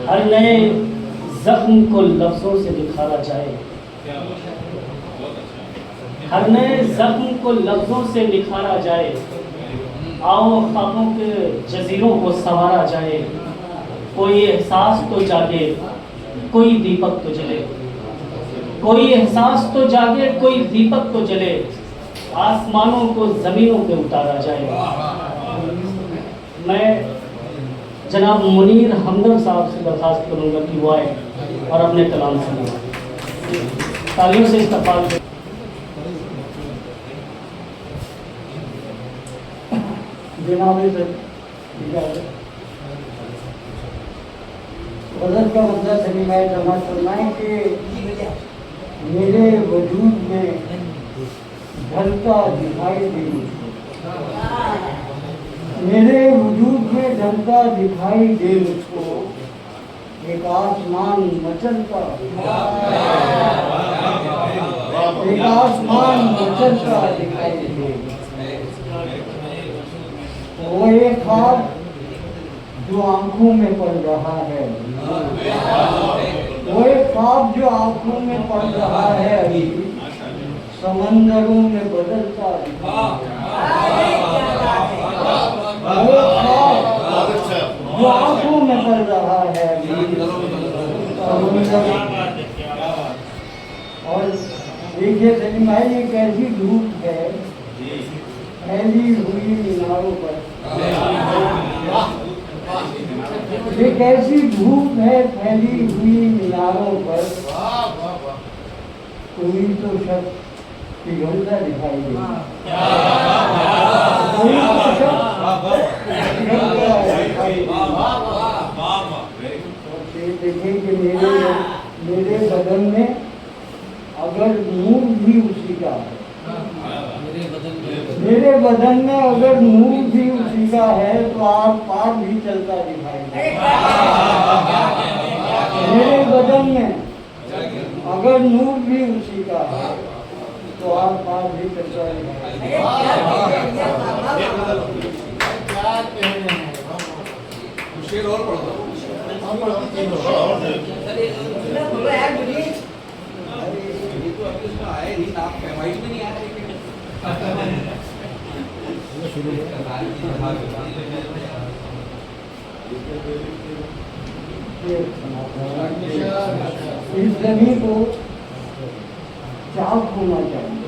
हर नए जख्म को लफ्ज़ों से निखारा जाए, हर नए जख्म को लफ्ज़ों से निखारा जाए। आओ ख्वाबों के जजीरों को संवारा जाए। कोई एहसास तो जागे, कोई दीपक तो जले। कोई एहसास तो जागे, कोई दीपक तो जले। आसमानों को ज़मीनों पे उतारा जाए। मैं जनाब मुनीर हमदर्द साहब से दरख्वास्त करूँगा कि वो आए और अपने कलाम सुनाएं। तालियों से इस्तक़बाल करें। गज़ल का मतलब सभी मैं समझ फरमाएं कि मेरे वजूद में ढलता दिखाई दे, मेरे वजूद में ढलता दिखाई दे मुझको एक आसमान मचलता, एक आसमान मचलता दिखाई दे। वो एक ख्वाब जो आंखों में पड़ रहा है, वो एक ख्वाब जो आंखों में पड़ रहा है, अभी समंदरों में बदलता वो ख्वाब जो आंखों में पड़ रहा है अभी समंदर। और देखिए सलीम भाई, ये कैसी धूप है फैली हुई मीनारों पर, ये कैसी धूप है फैली हुई मीनारों पर। कोई तो शख्स पिघलता दिखाई दे, कोई तो शख्स पिघलता दिखाई दे। देखिए कि मेरे बदन में अगर नूर भी उसी का है, मेरे बदन में अगर नूर भी उसी का है तो आप पार भी चलता दिखाई दे। मेरे बदन में अगर नूर भी उसी का है तो आप पार भी चलता दिखाई दे। इस जमीन को चाक होना चाहिए,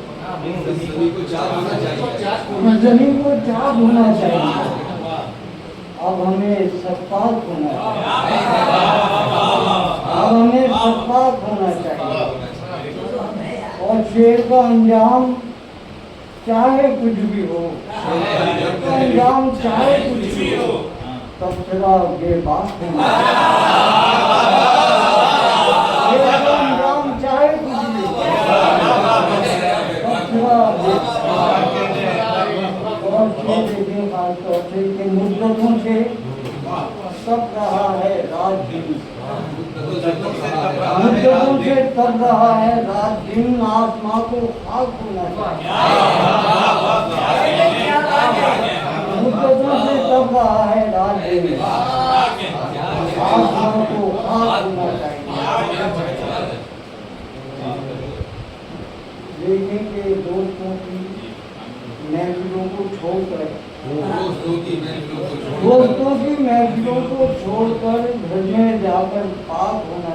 इस जमीन को चाक होना चाहिए। अब हमें सख्त होना चाहिए, अब हमें सख्त होना चाहिए। और शेर का अंजाम चाहे कुछ भी हो, शेर का अंजाम चाहे कुछ भी हो, तब तेरा बेबाक होना चाहे कुछ भी हो, और देखिए खासतौर से कि मुद्दतों से तब रहा है रात दिन, मुद्दतों से तब रहा है रात दिन। आसमां को खाक होना चाहिए, मुद्दतों से तब रहा है रात दिन, आसमां को खाक होना चाहिए। देखिए कि दोस्तों की महफिलों को छोड़कर, दोस्तों की महफिलों को छोड़कर घर में जाकर पाक होना